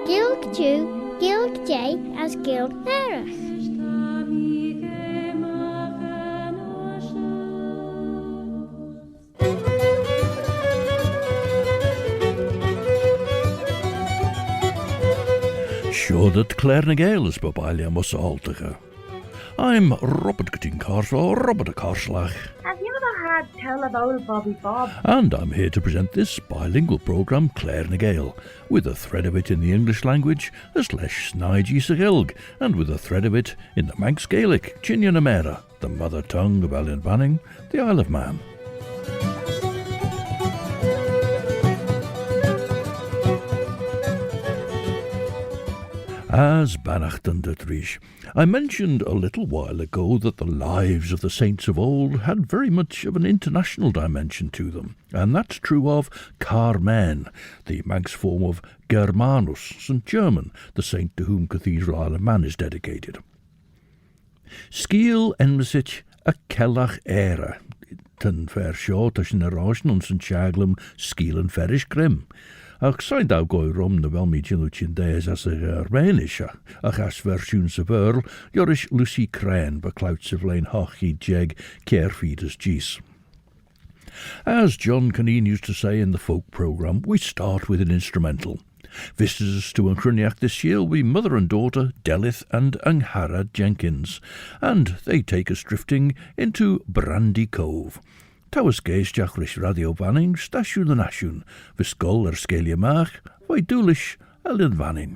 Gilg Jew, Gilg J as Gilg Nerach. Sure that Claare na Gael is bebaile mus altige. I'm Robert Gutting Carswell, Robert a Carslach. Have you ever had tell of old Bobby Bob? And I'm here to present this bilingual programme Claare na Gael, with a thread of it in the English language, as leis snaigi Sagilg, and with a thread of it in the Manx Gaelic, Chinian Amera, the mother tongue of Laa'l Carmane, the Isle of Man. As Bannachten de Trish, I mentioned a little while ago that the lives of the saints of old had very much of an international dimension to them, and that's true of Carmane, the Manx form of Germanus, St. German, the saint to whom Cathedral Isle of Man is dedicated. Sciel enmesich a kellach era, ten ver seo tussen the Rauschen und St. Chaglum sciel and ferish grim. Ach sain daw goi rom na wel mi gynnu chindees as a reinisha, ach as versioen se verl, jorish Lucy Crane beclouts of lane hochi jeg carefeeders gees. As John Caneen used to say in the folk programme, we start with an instrumental. Visitors to Uncruniac this year will be mother and daughter Delith and Anghara Jenkins, and they take us drifting into Brandy Cove. Tauas geestiach rish radio vanning, stasiwn the nasiwn, visgol scalia mach, vai dúlish alin vanning.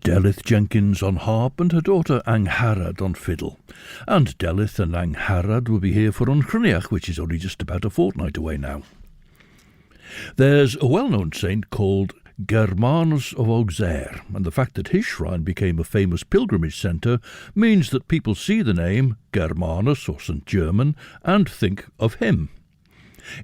Delith Jenkins on harp and her daughter Angharad on fiddle. And Delith and Angharad will be here for Unchroniach, which is only just about a fortnight away now. There's a well-known saint called Germanus of Auxerre, and the fact that his shrine became a famous pilgrimage centre means that people see the name Germanus or St. German and think of him.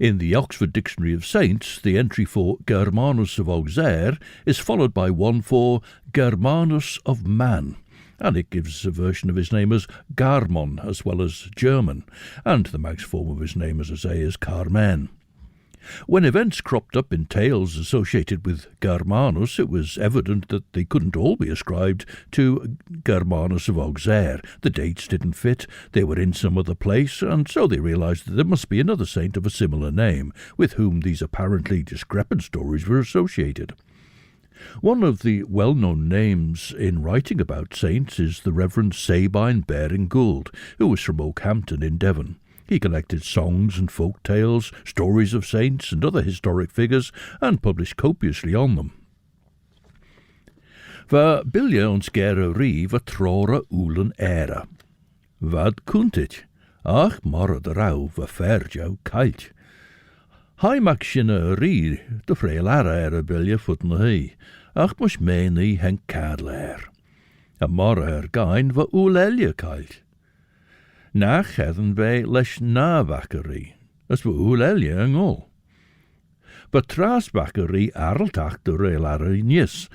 In the Oxford Dictionary of Saints, the entry for Germanus of Auxerre is followed by one for Germanus of Man, and it gives a version of his name as Garmon as well as German, and the Manx form of his name, as I say, is Carmane. When events cropped up in tales associated with Germanus, it was evident that they couldn't all be ascribed to Germanus of Auxerre. The dates didn't fit, they were in some other place, and so they realised that there must be another saint of a similar name, with whom these apparently discrepant stories were associated. One of the well-known names in writing about saints is the Reverend Sabine Baring Gould, who was from Oakhampton in Devon. He collected songs and folk tales, stories of saints and other historic figures, and published copiously on them. Va bilje ons gera ri va trora ulen era. Vad kuntit, ach morra de rau va ferjau kalt. Hai mak shinna ri de freelara era bilje fut na hi, ach mos meni hen kadler. A morra gain va ulelje kalt. Nach hedden wij leis navakkerie, as we ulelje en all. But trasbakkerie arltach de reelare nis,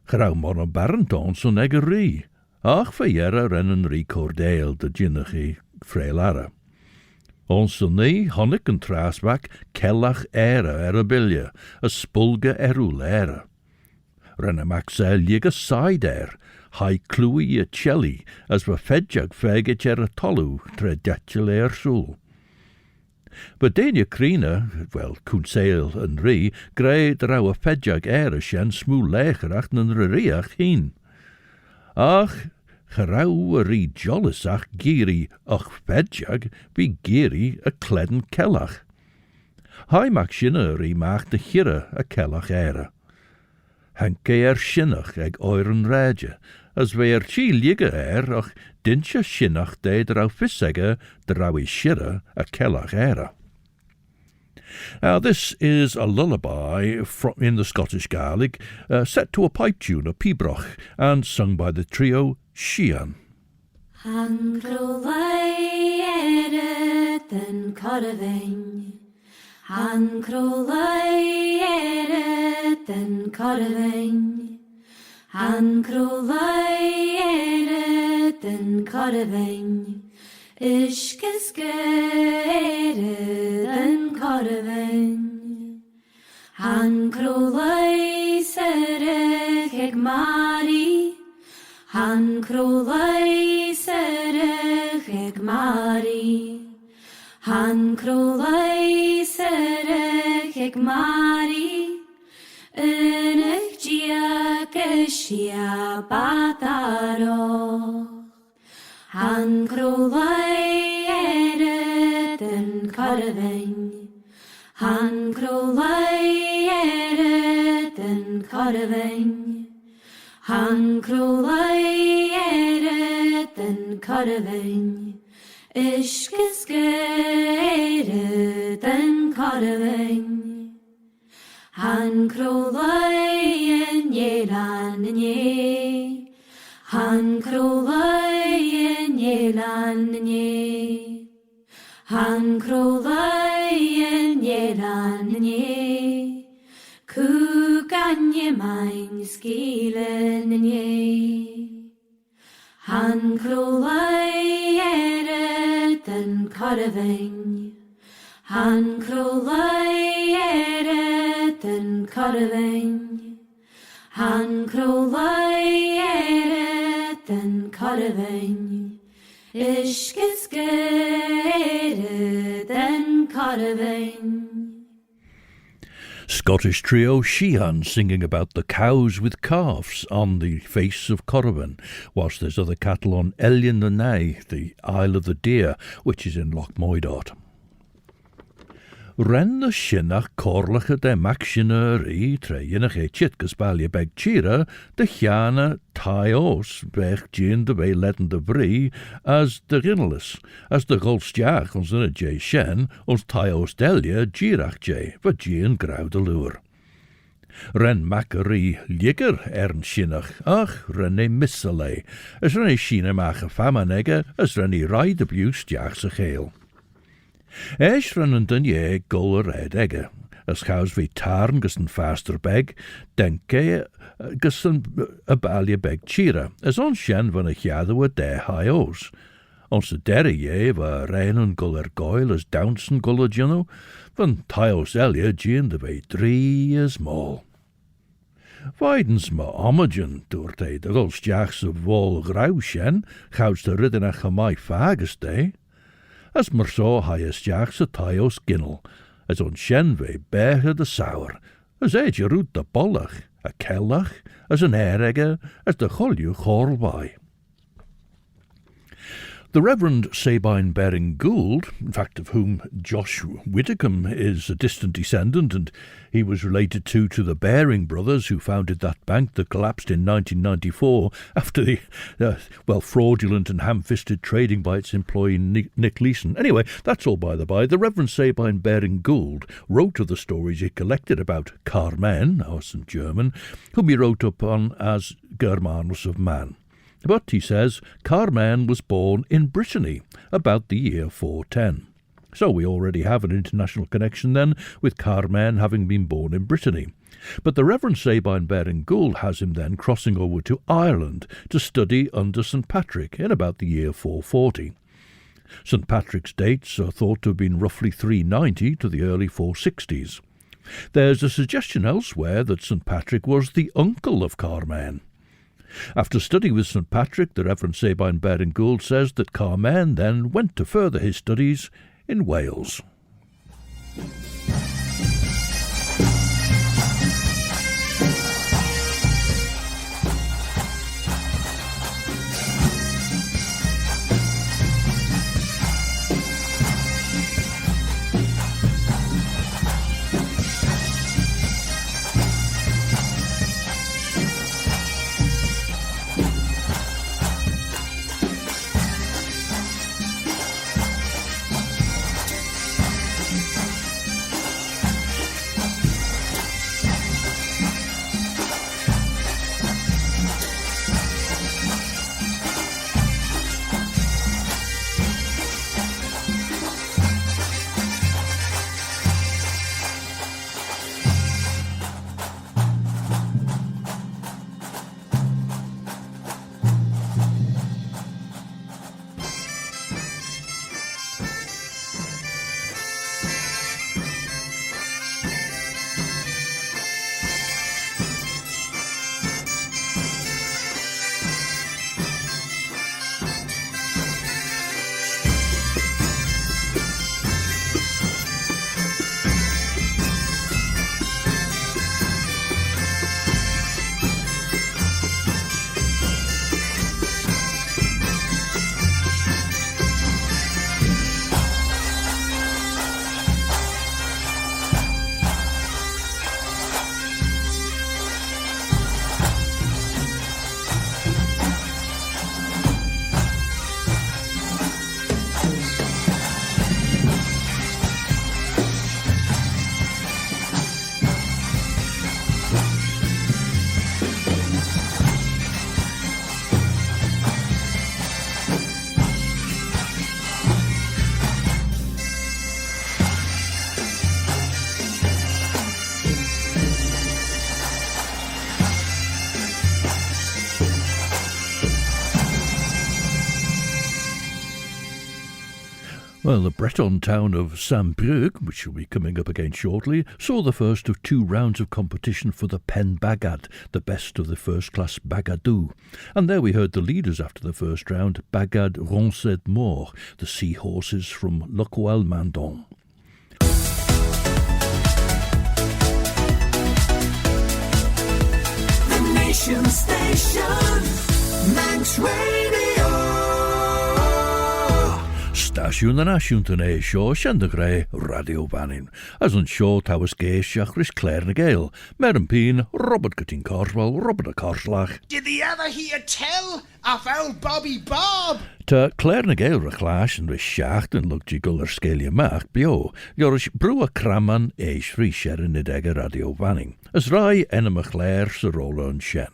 grauw mon een barentons on eggerie, ach verjere rennen ri cordeel de ginnige freelare. Onze nie honnik en trasbak kellach era bilje, a spulge ulere. Renne maxelje side hai clúi a chelly, as wa fedjag fegit a tolu tre datchel soul. But Dania Creena, well, Coonsail and Ri, grey drau a fedjag a shen smoe legerach nan riach heen. Ach, gerau a ri jollisach giri ach fedjag, be giri a kledden kellach. Hai mak shinna ri maach de hira a kellach era. Henke shinnach eg oiren raja, as we chi liege ach dincha shinnach de drau fissege drau shira a kellach era. Now this is a lullaby in the Scottish Gaelic, set to a pipe tune, a pibroch, and sung by the trio Shean. Han crowlai eret en corving. Han crowlai eret en corving. Han crowlai eret en corving. Ishkiske eret en corving. Han crowlai serech eg mari. Han crowlai serech eg mari. Han crowlai serech eg mari. En eg gia geshia bataro. Han crowlai Caravain. Han crowlai den Caravain. Han crowlai den Caravain. Ishkiskere den Caravain. Han crowlai en yelan en ye. Han crowlai en yelan en ye. Han crowlai en yelan en ye. Kugan ye mein skilen en ye. Han crowlai den Caravain. Han crowlai den Caravain. Han crowlai den Caravain. Ishkiskere den Caravain. Scottish trio Sheehan singing about the cows with calves on the face of Corrigan, whilst there's other cattle on Ellion the Nay, the Isle of the Deer, which is in Loch Moidart. Ren the Shinnach Corlacha de Machineri, Treyinach e Chitkas Balia Beg Chira, de Chiana Taios, Bech Jean de Bay Ledden de Brie, as de Rinnelis, as de Golstjach, ons in a J Shen, ons Taios Delia, Girach J, for Jean Grau de Lure. Ren Macari Liger Ern Shinnach, ach, Renne Missale, as Renne Shina Macha Famanega, as Renne Ride the Bustjach se Gael. Eis ren den je golle red egge, as chaus vi tarn gussen faster beg, denke gussen a balje beg chira, as on shen van a jade wa de haios. Ons de derre je va reinen goller goil as downsen golle juno, van taios elia gien de ve 3 as mol. Weidens ma omagen door de golstjachs of wol grauw shen, chaus de ridden a chamai fagus de. As mar so highest jachs a taios ginnel, as on shenve behe de sour, as eid je root de bollach, a kellach, as an airegge, as de cholju chorlby. The Reverend Sabine Baring Gould, in fact of whom Josh Widdicombe is a distant descendant, and he was related to the Baring brothers who founded that bank that collapsed in 1994 after the, fraudulent and ham-fisted trading by its employee Nick Leeson. Anyway, that's all by the by. The Reverend Sabine Baring Gould wrote of the stories he collected about Carmane, our St. German, whom he wrote up on as Germanus of Man. But, he says, Carmane was born in Brittany about the year 410. So we already have an international connection then, with Carmane having been born in Brittany. But the Reverend Sabine Baring Gould has him then crossing over to Ireland to study under St. Patrick in about the year 440. St. Patrick's dates are thought to have been roughly 390 to the early 460s. There's a suggestion elsewhere that St. Patrick was the uncle of Carmane. After study with St. Patrick, the Reverend Sabine Baring Gould says that Carmane then went to further his studies in Wales. Well, the Breton town of Saint-Brieuc, which will be coming up again shortly, saw the first of 2 rounds of competition for the Pen Bagad, the best of the first-class Bagadou. And there we heard the leaders after the first round, Bagad Roncet Mort, the seahorses from Laa'l Carmane. The Nation Station, Manx Radio. Stasiwn yn asiwnt yn sio sian dy greu radio fanin. As yn sio tawas geisiach rys Claare na Gael. Mer yn pyn, Robert Gytyn Corswell, Robert y Corslach. Did the ever hear tell of old Bobby Bob? Ta Claare na Gael reclash yn rys siacht yn lwg gigol yr sgelia mach bio. Ioris brw a craman frisher yn edeg radio fanin. As rai enam a Claare sy'r rola yn sien.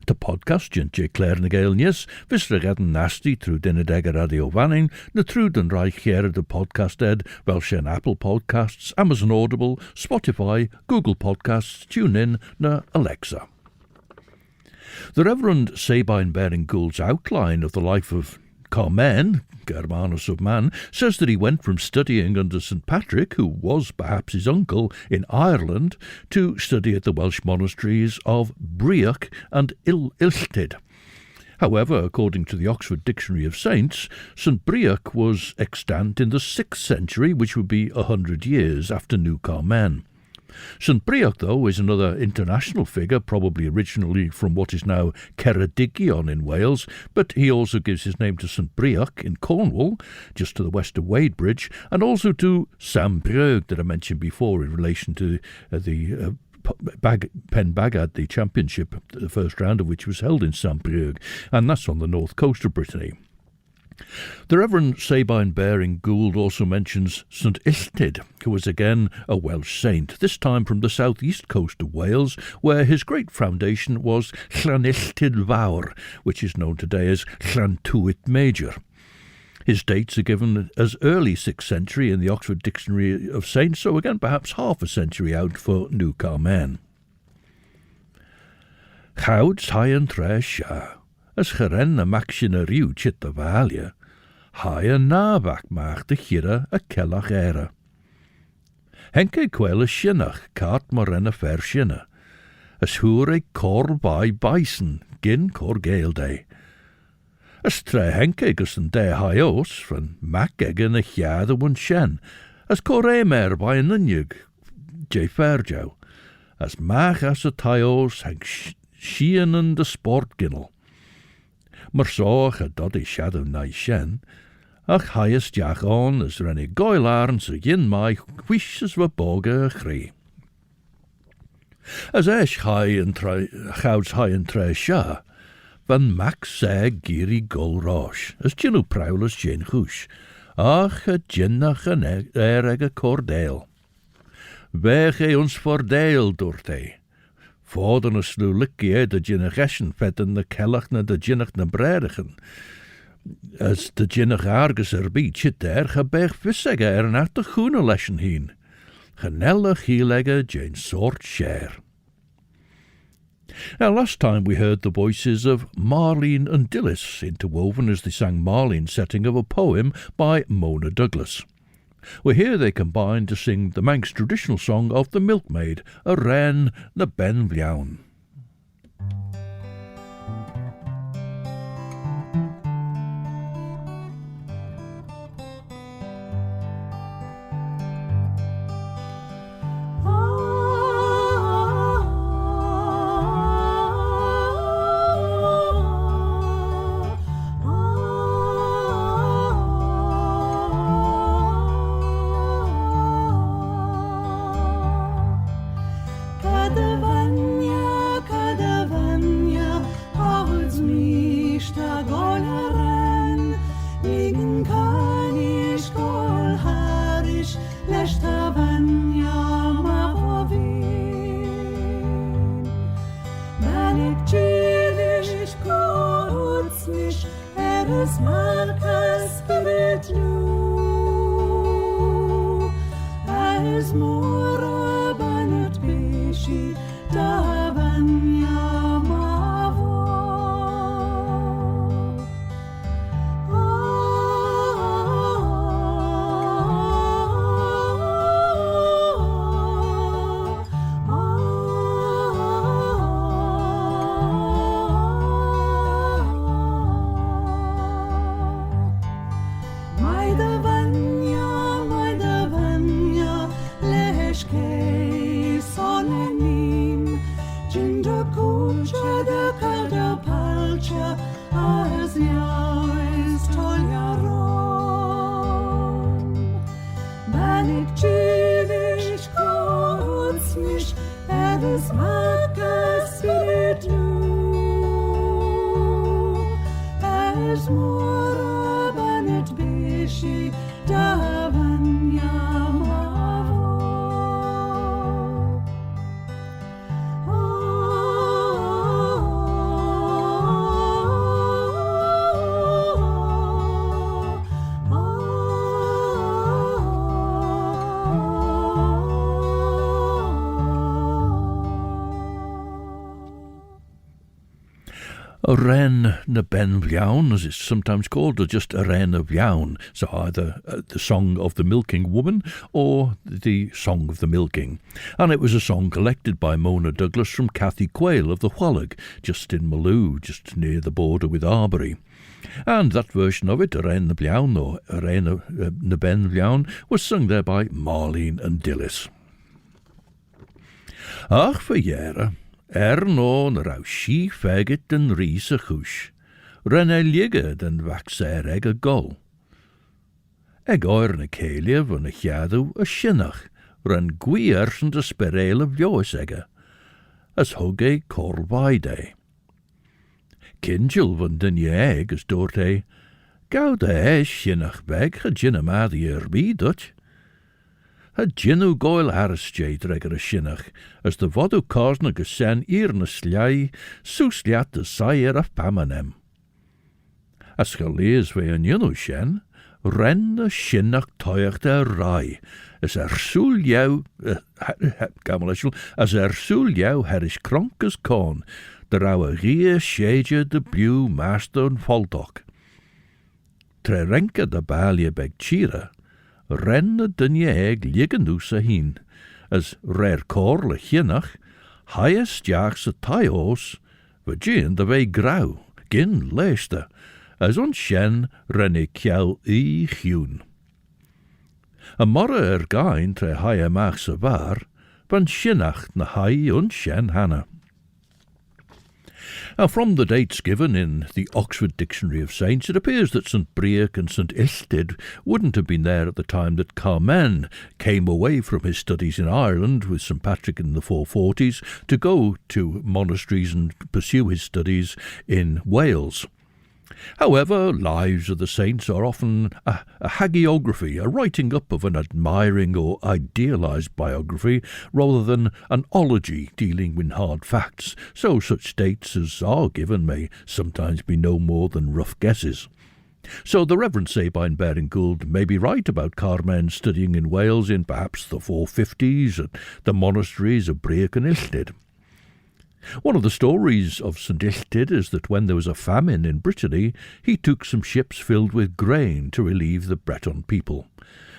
The podcast J. Claare na Gael nies, vis regaden nasty through dinedeg radio vanning, na through den reich here the podcast ed, Welsh Apple Podcasts, Amazon Audible, Spotify, Google Podcasts, TuneIn, na Alexa. The Reverend Sabine Baring Gould's outline of the life of Carmane, Germanus of Man, says that he went from studying under St. Patrick, who was perhaps his uncle, in Ireland, to study at the Welsh monasteries of Breoch and Ilchted. However, according to the Oxford Dictionary of Saints, St. Breoch was extant in the 6th century, which would be 100 years after New Carmane. St. Breoch, though, is another international figure, probably originally from what is now Ceredigion in Wales, but he also gives his name to St. Breoch in Cornwall, just to the west of Wadebridge, and also to Saint-Brieuc that I mentioned before in relation to the Pen Bagad, the championship, the first round of which was held in Saint-Brieuc, and that's on the north coast of Brittany. The Reverend Sabine Baring Gould also mentions St. Illtyd, who was again a Welsh saint, this time from the southeast coast of Wales, where his great foundation was Llanilltyd Fawr, which is known today as Llantwit Major. His dates are given as early 6th century in the Oxford Dictionary of Saints, so again perhaps half a century out for New Carmane. Chawds high and tre sha. As cheren na macsin a riw chit a valia, hai a nabach mach de chira a kellach era. Henke kwel a shinnach, cart moren a fer shinna, as hŵr e cor by bison, gin cor Gael day. As tre henke gus an de hai os, van mac egin a chiad a one shen, as cor e mer by an unyug, je ferjow, as mach as a taios hang shien an de sport ginnel. Mar soach a doddy shadow nai shen, ach highest jach on as renny goilarn so yin mai whish as wa boga a chree. As esh high and chouds high and tre sha, van max seg giri gol rosh, as ginu prowlus jin hoosh, ach a jinnach an eg a cordale. Weg e ons voordeel dorte. Forden a slew licky de jinnach fetten de kellach na de jinnach na bredigen. As de jinnach argus be chit der gebeg vissege nach de groene leschen heen. Genelle gielegge jane soort share. Now last time we heard the voices of Marlene and Dillis, interwoven as they sang Marlene's setting of a poem by Mona Douglas. Well, here they combine to sing the Manx traditional song of the milkmaid, a wren na ben vliawn. Cadavanya as vaca spirit new, as more banet bishi davanya mavo. A wren na ben vliawn, as it's sometimes called, or just a wren of vliawn, so either the song of the milking woman or the song of the milking. And it was a song collected by Mona Douglas from Cathy Quayle of the Whallag, just in Maloo, just near the border with Arbury. And that version of it, a wren na vliawn, or a wren na ben vliawn, was sung there by Marlene and Dillis. Ach, for jere. No rau si fegit yn rhys y chwys, rhan e ligad yn fax eg y gol. Eg oer na ceiliaf yn y chiadw y sinach, rhan gwir sy'n dysberel y fioes ega, as hwg e corfaid e. Cynjil van dyn eg as dort e, gawd e sinach beg ha gyn amad i dwt. Ha gynw goel harysjei dreger y sinach, as the vodw corsna gysen i'r na sliai, sŵsliat y sair a pamanem. As chalees fe yn ynw sien, ren y sinach toiach da rai, as sŵl iaw, as sŵl iaw herish cronk as corn, the rau a ria sheidja de blew master yn foldoch. Tre renka da balia beg chira, ren y dynje eg liganús a hín, as rare cor le chinnach, highest jachs a taios, vagin da vei grau, gin leiste, as on shen ren e kiel I chiún. A morra gain tre haie machs a var, van shinnach na hai on shen hanna. Now, from the dates given in the Oxford Dictionary of Saints, it appears that St. Breac and St. Illtyd wouldn't have been there at the time that Carmane came away from his studies in Ireland with St. Patrick in the 440s to go to monasteries and pursue his studies in Wales. However, lives of the saints are often a hagiography, a writing up of an admiring or idealised biography, rather than an ology dealing with hard facts, so such dates as are given may sometimes be no more than rough guesses. So the Reverend Sabine Baring-Gould may be right about Carmane studying in Wales in perhaps the 450s at the monasteries of Breac and Illtyd. One of the stories of St. Illtyd is that when there was a famine in Brittany, he took some ships filled with grain to relieve the Breton people.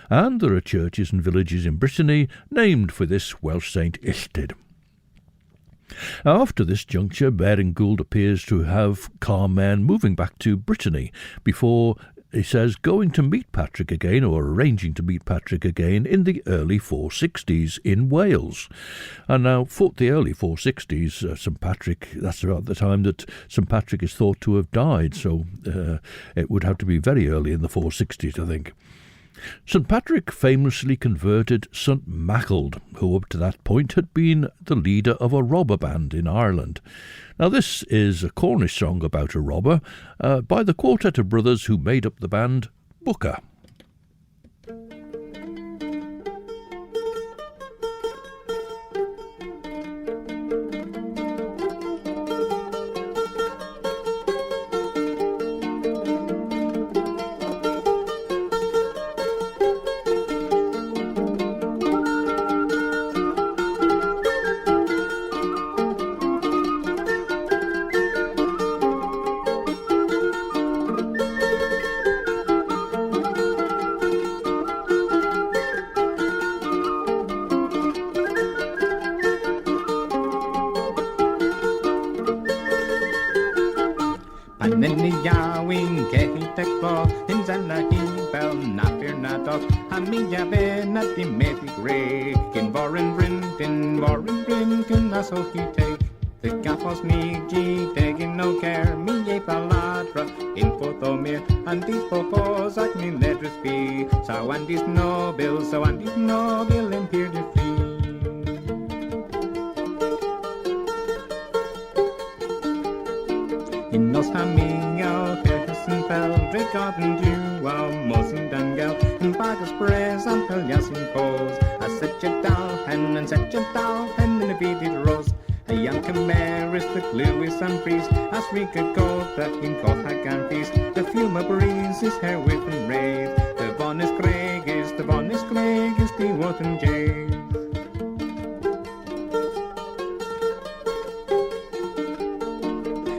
And there are churches and villages in Brittany named for this Welsh saint Illtyd. After this juncture, Baring-Gould appears to have Carmane moving back to Brittany before, he says, going to meet Patrick again, or arranging to meet Patrick again, in the early 460s in Wales. And now, for the early 460s, St. Patrick, that's about the time that St. Patrick is thought to have died, so it would have to be very early in the 460s, I think. St. Patrick famously converted St. Macald, who up to that point had been the leader of a robber band in Ireland. Now this is a Cornish song about a robber by the quartet of brothers who made up the band Booker. nos hamio, Kirkusen fell, Driggarden dew, Mosin Dungel, and Bagus Perez, and Pelyasin Coles. I set your doll hen and set your doll hen in a beaded rose. A young Khmer is the Lewis and priest, as we could go that in Hagan feast. The fume of breeze is hair with and rave. The Bonnis Craig is the Worth and Jay.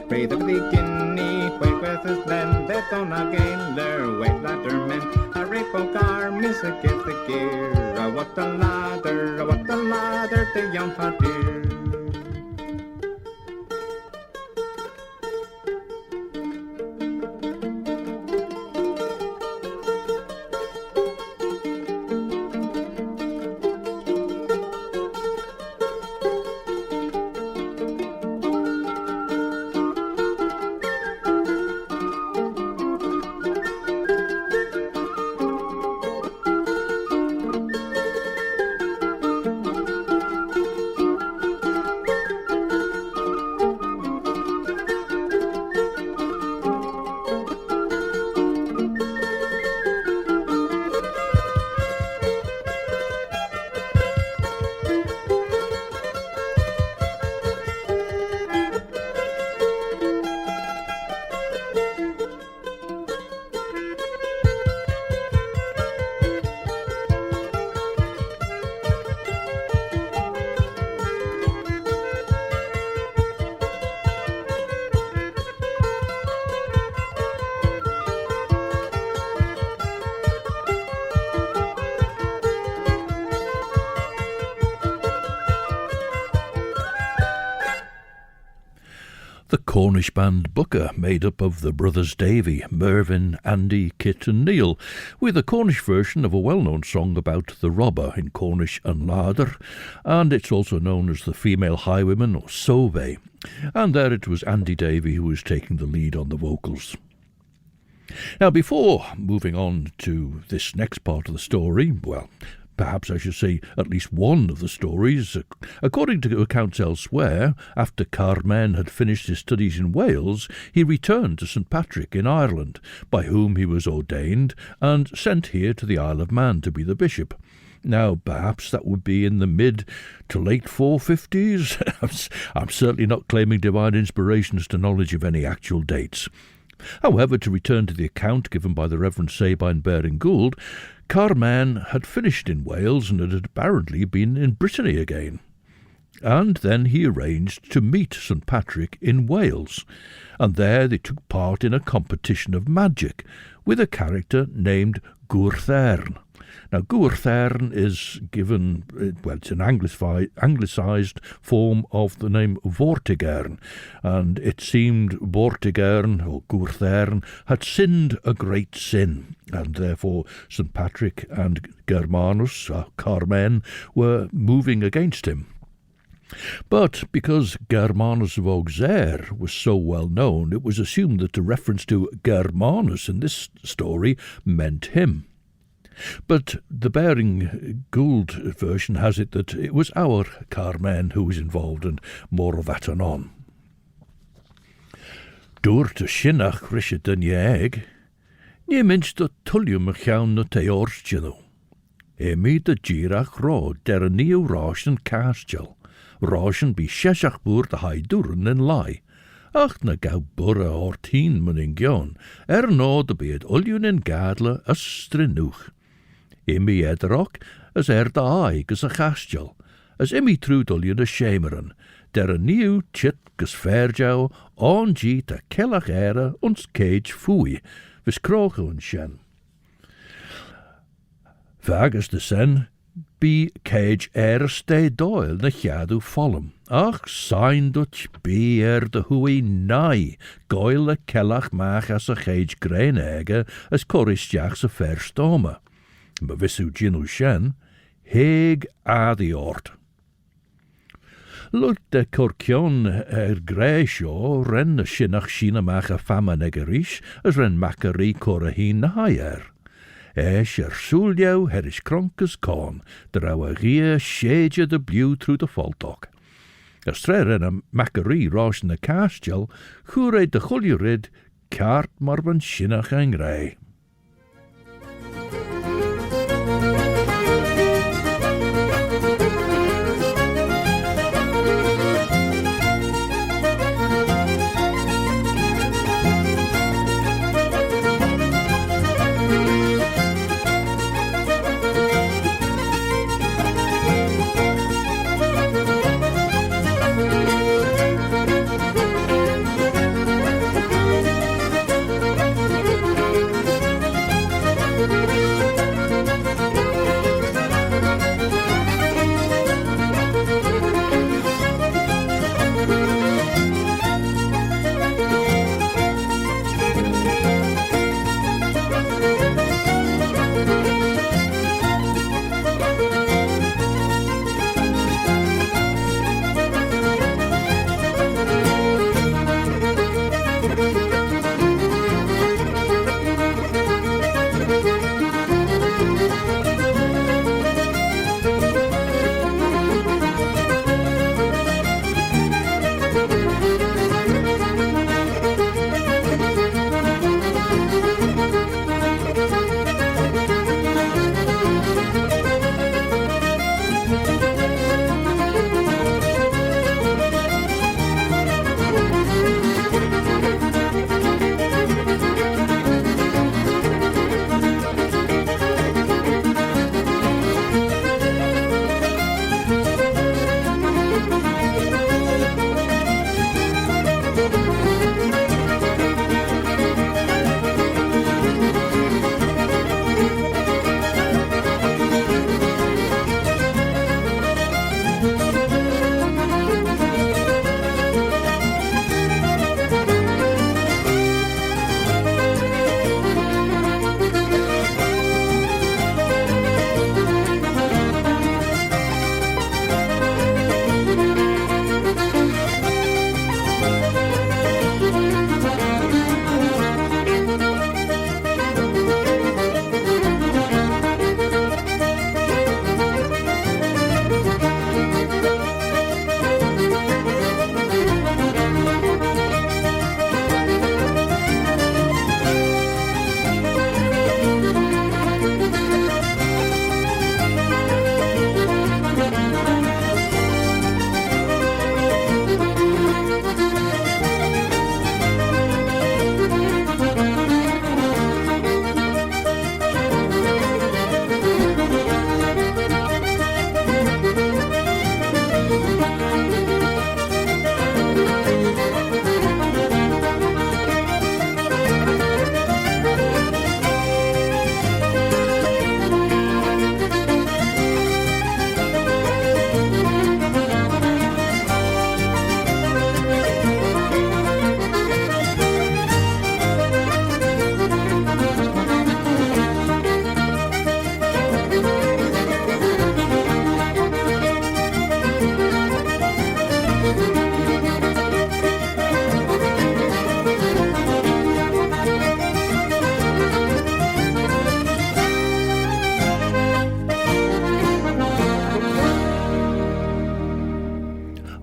Pray the beginning, wait with his land, that on a gainer, wait ladder men, a rapo car, miss a get the gear, what a ladder, the young dear. The Cornish band Booker, made up of the brothers Davy, Mervyn, Andy, Kit and Neil, with a Cornish version of a well-known song about the robber in Cornish and Larder, and it's also known as the female highwayman or Sauve. And there it was Andy Davy who was taking the lead on the vocals. Now, before moving on to this next part of the story, well, perhaps I should say at least one of the stories. According to accounts elsewhere, after Carmane had finished his studies in Wales, he returned to St. Patrick in Ireland, by whom he was ordained and sent here to the Isle of Man to be the bishop. Now, perhaps that would be in the mid to late 450s. I'm certainly not claiming divine inspiration as to knowledge of any actual dates. However, to return to the account given by the Reverend Sabine Baring Gould, Carmane had finished in Wales and had apparently been in Brittany again. And then he arranged to meet St. Patrick in Wales, and there they took part in a competition of magic with a character named Gwrthern. Now, Gwrthern is given, well, it's an anglicised form of the name Vortigern, and it seemed Vortigern, or Gwrthern, had sinned a great sin, and therefore St. Patrick and Germanus, Carmane, were moving against him. But because Germanus of Auxerre was so well known, it was assumed that the reference to Germanus in this story meant him. But the Baring Gould version has it that it was our Carmane who was involved, and more of that anon. Dŵr y sinach rysyd yn ieg, ni minst o tulium y llawn no te orsgynw. Emi dy girach ro der y niw rosh yn casgel, rosh yn bi siesach bwr dy haidwrn yn lai. Ach na gaw bwra o'r tîn myn yn gion, nod y byd uliwn yn gadla ystrinwch. Imi edroc, as da ai gus a chasgel, as imi trwd uliwn y siemeren, der y niw chit gus ferjau, on gi ta kellach era ons cage fwy, vis croch yn sien. Vagus de sen, bi cage stay doyle na chadw folum. Ach, sain dutch bi de hui nai, goil a kellach mach as a cage grain ege, as coristiachs a fair stoma. Ma visu ginu shen, heg adi ort. Lut de corcion gresio ren na shinach shina mach a fama negerish, as ren macari corahin na haier. Sulio herish croncus corn, der our ria shage de blew through the faltok. As tre'r yn y macari roes yn y castiol, chwred dy chwlio ryd, cart marban sinach yn greu.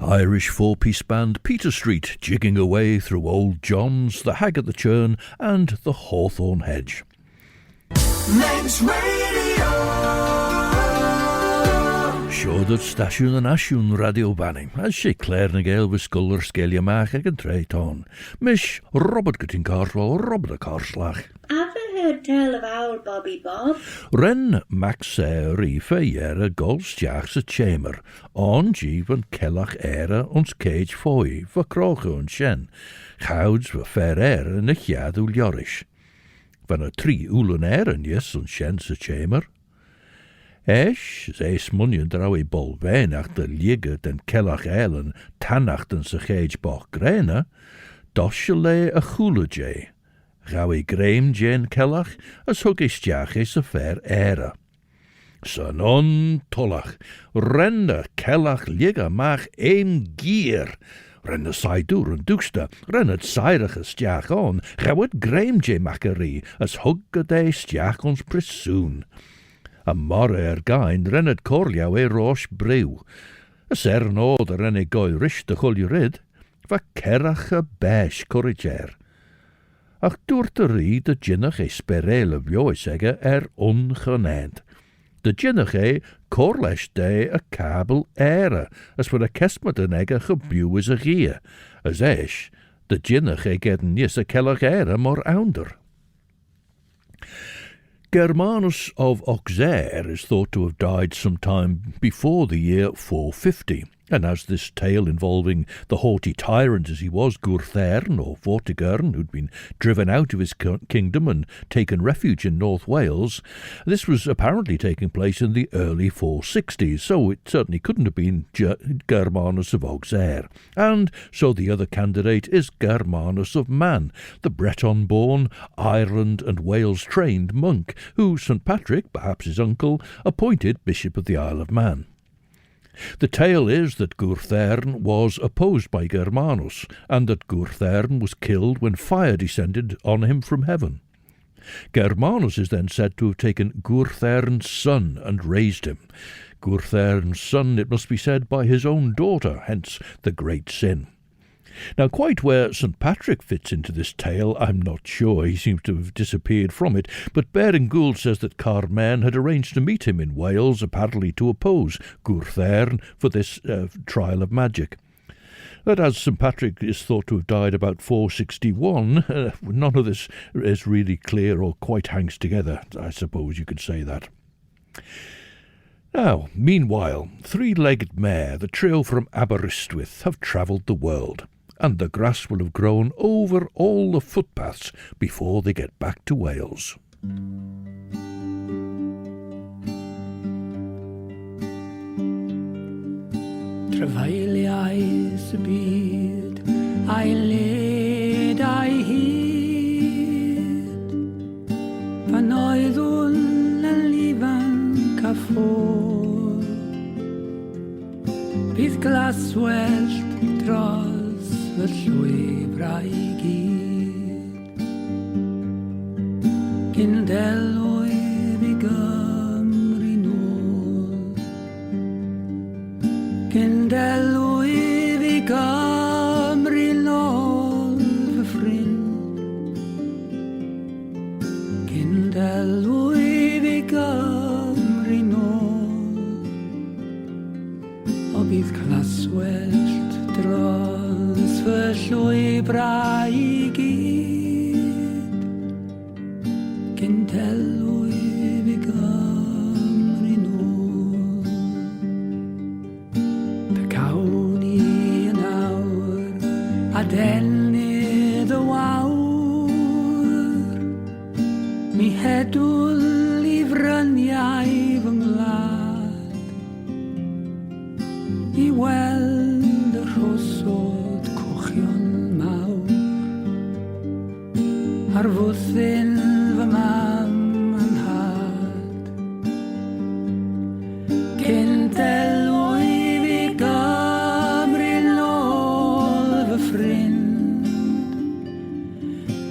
Irish four-piece band Peter Street jigging away through Old John's, the Hag at the Churn and the Hawthorn Hedge. Manx Radio. Sure that station and ashun radio banning, as she Claare na Gael with sculler scalia mach ag an treiton. Mish Robert getting Carswell, Robert a Carslach. Ever heard tell of old Bobby Bob? Ren Max Rifa jere Golstjachse Chamber, on Jeevan Kellach era ons cage foy, for kroche und shen, gouds voor fair era en jad ul jorish. Van a tri ulen eren yes on shense chamber. Esch, zees munjen draui bol wijn achter liget en Kellach eilen tannachten se cage bach grene, doshele a chulejay. Gawi Graham Jane Kellach, as hug istiach is a fair era. Son on tollach, renne Kellach liga mach een gier. Renne saidur en duxta, rennet seirach stiach on, gawit Graham Jane macherie, as hug a day stiach ons presoon. A morre gain rennet corliau roche brew. Y ser nod yr ennig goel rish dy chwilio ryd, fa cerach y besh corriger. Ach dwrt y ryd y gynach sperel y fioes ega ongyned. De gynach corlesh de y cabel era, as fydd y cesmod yn ega chybiw as y gia, as esh, de gynach gedyn nis y celach era mor ounder. Germanus of Auxerre is thought to have died sometime before the year 450, and as this tale involving the haughty tyrant as he was Gwrthern or Vortigern, who'd been driven out of his kingdom and taken refuge in North Wales, this was apparently taking place in the early 460s, so it certainly couldn't have been Germanus of Auxerre. And so the other candidate is Germanus of Man, the Breton-born, Ireland and Wales-trained monk, who St. Patrick, perhaps his uncle, appointed Bishop of the Isle of Man. The tale is that Gwrthern was opposed by Germanus, and that Gwrthern was killed when fire descended on him from heaven. Germanus is then said to have taken Gwrthern's son and raised him. Gwrthern's son, it must be said, by his own daughter, hence the great sin. Now, quite where St. Patrick fits into this tale, I'm not sure. He seems to have disappeared from it, but Baring Gould says that Carmane had arranged to meet him in Wales, apparently to oppose Gwrthern for this trial of magic. That as St. Patrick is thought to have died about 461, none of this is really clear or quite hangs together, I suppose you could say that. Now, meanwhile, three-legged mare, the trio from Aberystwyth, have travelled the world, and the grass will have grown over all the footpaths before they get back to Wales. Trefeiliais y byd, a'i led a'i hyd, pan oeddwn yn lifanc a ffôr, bydd glaswellt dros fy llwybrau I gyd, gyndelwydd I Gymru nôl, gyndelwydd I Gymru nôl fy ffrind, gyndelwydd I Gymru nôl, o bydd claswellt dros fy llwybrau I gyd, gyndelwydd I Gymru nôl. Dy cawn I yn awr a delnydd y wawr, mi hedwl I fryniau fy ngwlad, I weld y rhosod cochion mawr, ar fwthyn fy mam yn had. Gyndelwydd I Gymru nôl fy ffrind,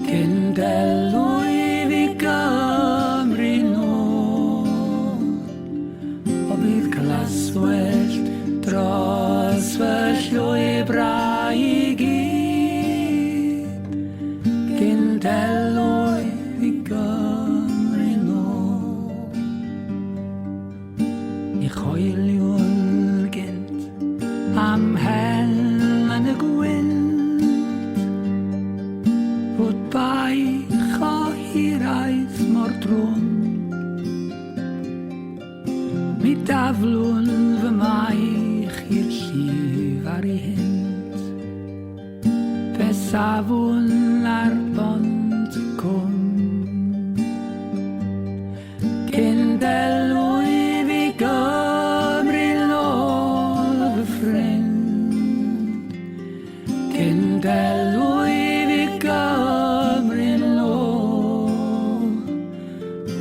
gyndelwydd I Gymru nôl, o bydd glaswellt dros fy llwybrau I gyd, gyndelwydd I Gymru nôl. Ni choeliwn gynt am hel yn y gwynt, fod baich o hiraeth mor drwm, mi daflwn fy maich i'r llif ar ei hynt, fe safwn ar bont cwm. Gyndelwydd I Gymru nôl fy ffrind, gyndelwydd I Gymru nôl,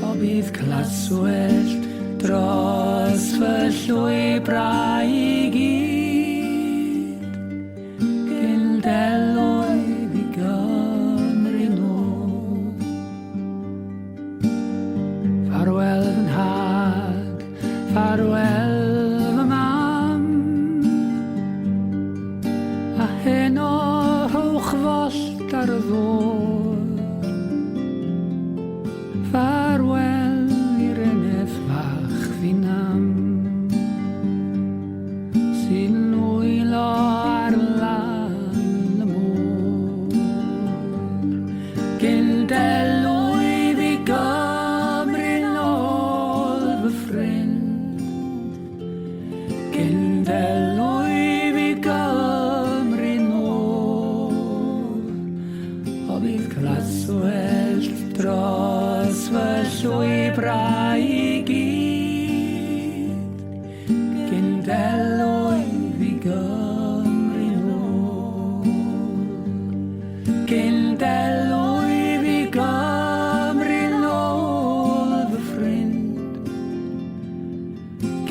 o bydd glaswellt dros fy llwybrau I gyd, gyndelwydd I Gymru nôl. Farwel fy nhad, farwel fy mam,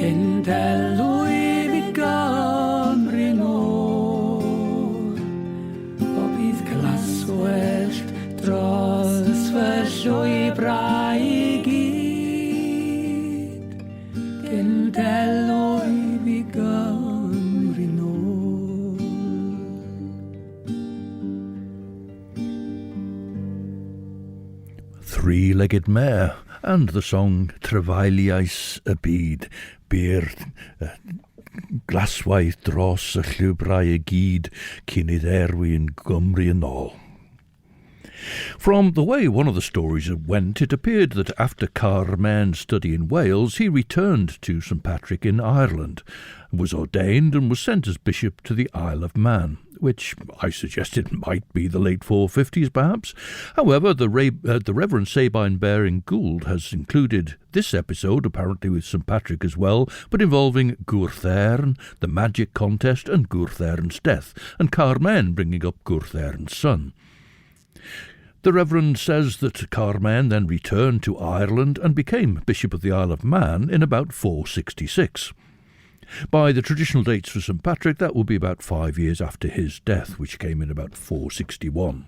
Cendelwy fi Gymru nôl, o bydd glaswellt dros fy llwybrau I gyd. Cendelwy fi Gymru nôl. Three-Legged Mare and the song Trefeiliais y Byd, by'r glaswaith dros y llwybrau y gyd cyn I dderwy'n Gymru yn ôl. From the way one of the stories went, it appeared that after Carmane's study in Wales, he returned to St Patrick in Ireland, was ordained and was sent as bishop to the Isle of Man, which I suggested might be the late 450s perhaps. However, the Reverend Sabine Baring Gould has included this episode, apparently with St Patrick as well, but involving Gwrthern, the magic contest, and Gwrthern's death, and Carmane bringing up Gwrthern's son. The Reverend says that Carmane then returned to Ireland and became Bishop of the Isle of Man in about 466. By the traditional dates for St Patrick, that will be about 5 years after his death, which came in about 461.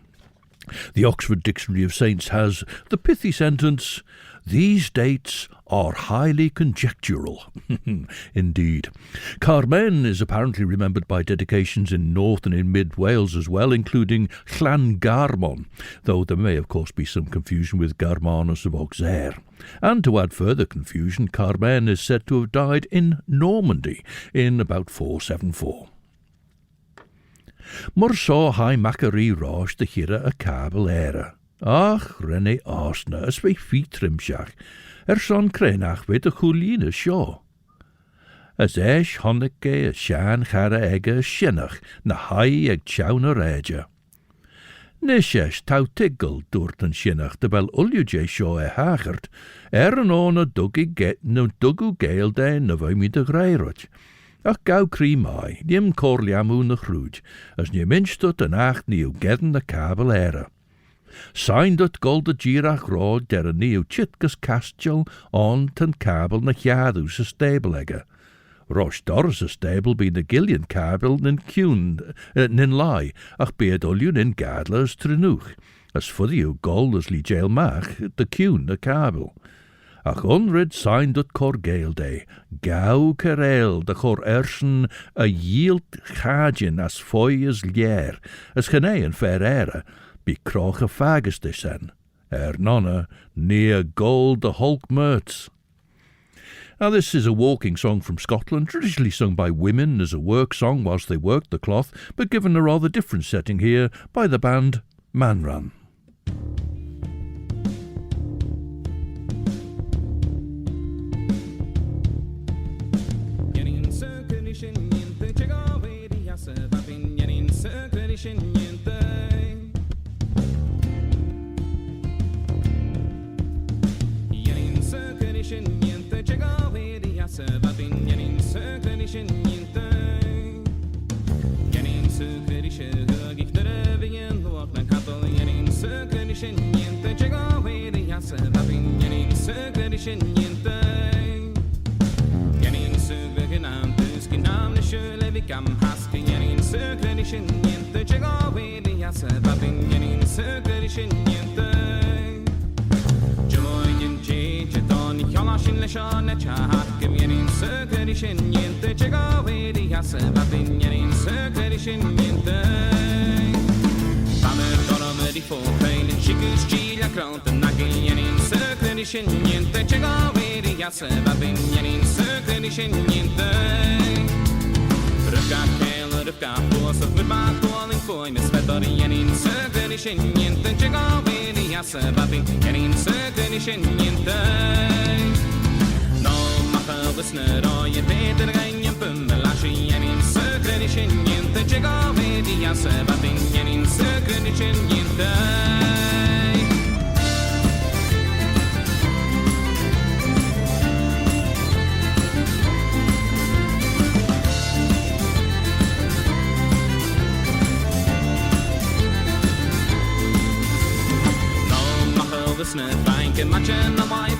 The Oxford Dictionary of Saints has the pithy sentence, "These dates are highly conjectural." Indeed. Carmane is apparently remembered by dedications in North and in Mid Wales as well, including Laa'l Carmane, though there may of course be some confusion with Garmanus of Auxerre. And to add further confusion, Carmane is said to have died in Normandy in about 474. Mor so hai macari rosh de hira a cabel era. Ach, renne asna, as wij fietrimsjach, son krenach weet a chulina sjo. As esh honneke a shan chara egge shinnach, na hai eg tjauna reja. Nishesh tau tiggle doort an shinnach, de bel uljuje sjo hagert, an ona duggu Gael de na mi de greirot. Ach gau cri mai, nim corliamu na chrúd, as nie minstut an acht niu gedden na cabel era. Sein dat gold de girach rod der a niu chitkas castjal on tan cabel na chiadu sa stable egge. Rosh doris a stable be na gillian cabel nin cune, nin lai, ach bead olju nin gadlas trinuch, as fuddiu gold as li jail mach, de cune na cabel. Ach onrid sein dat cor Gael day, gau kerel de cor ersen a yield chadjin as foy as lier, as gene en fair era, be croch a fagus de sen, nonna near gold the hulk merts. Now this is a walking song from Scotland, traditionally sung by women as a work song whilst they worked the cloth, but given a rather different setting here by the band Manran.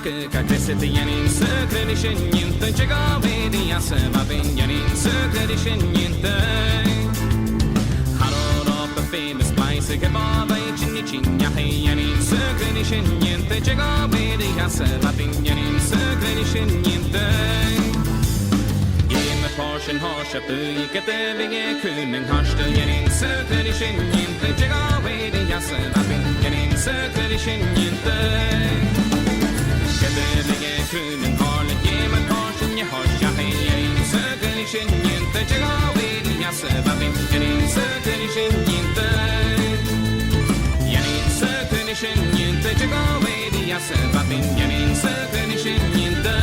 Sake ka gresete yanin sökre dişin yinte Jega vedi yasa babin yanin sökre dişin yinte Harod of the famous place ke baba chinni chinya hey yanin sökre dişin yinte Jega vedi yasa babin yanin sökre dişin yinte Game portion horse up you get the big kuning harste yanin sökre dişin yinte Jega vedi yasa babin yanin sökre dişin yinte Kunin harlet gemen portion je hors ja hey söker i sin jinte Jega vedi jassa babin Janin söker i sin jinte Janin söker i sin jinte Jega vedi jassa babin Janin söker i sin jinte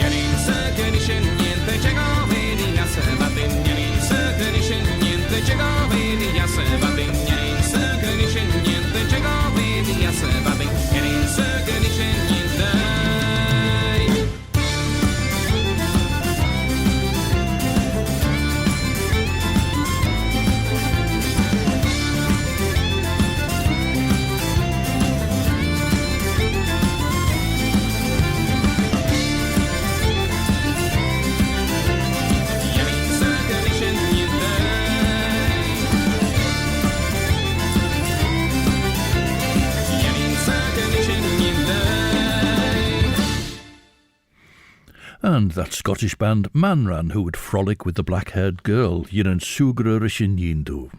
Janin söker i sin jinte Jega vedi jassa babin Janin söker i sin jinte Jega vedi jassa babin Janin söker i sin jinte Jega vedi jassa babin Janin söker i sin And that Scottish band Manran, who would frolic with the black-haired girl, Yinan Sugra Rishin Yindu.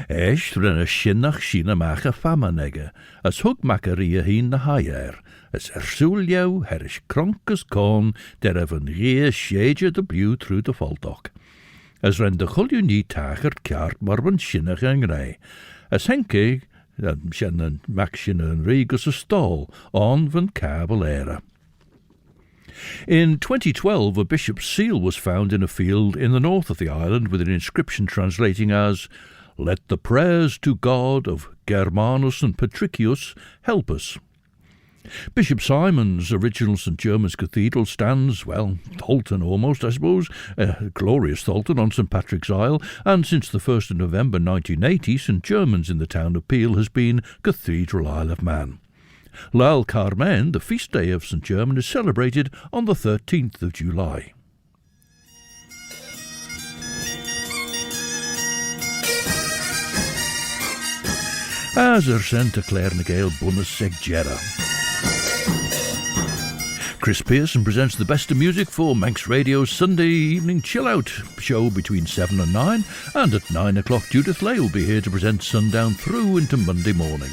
Esh rinne shinnach shina macha famanege, as hug macaria hin na haier, as ersulio herish kronkes corn, der even rie shage de blue through the faldock. As ren de chulju ni tachert kart marban shinnach en rei, as henke, shannan mac shinnan regus a stall, on van caballera. In 2012, a bishop's seal was found in a field in the north of the island with an inscription translating as, "Let the prayers to God of Germanus and Patricius help us." Bishop Simon's original St. German's Cathedral stands, well, Tholton almost, I suppose, a glorious Tholton on St. Patrick's Isle, and since the 1st of November 1980, St. German's in the town of Peel has been Cathedral Isle of Man. Laa'l Carmane, the feast day of St. German, is celebrated on the 13th of July. As sent to Claare na Gael bonus seg Jera. Chris Pearson presents the best of music for Manx Radio's Sunday evening chill-out show between 7 and 9, and at 9 o'clock Judith Lay will be here to present Sundown through into Monday morning.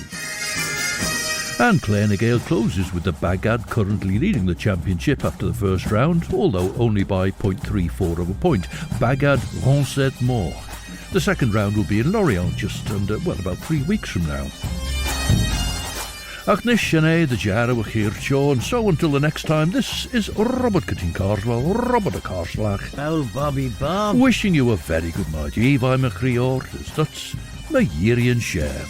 And Claare na Gael closes with the Bagad currently leading the championship after the first round, although only by 0.34 of a point. Bagad Ronset more. The second round will be in Lorient just under, about 3 weeks from now. Ach nish the Jara were here, and so until the next time, this is Robert Cutting Carswell, Robert a Carslach. Oh, Bobby Bob. Wishing you a very good night. Eve I'm a Creor, that's my Yerian share.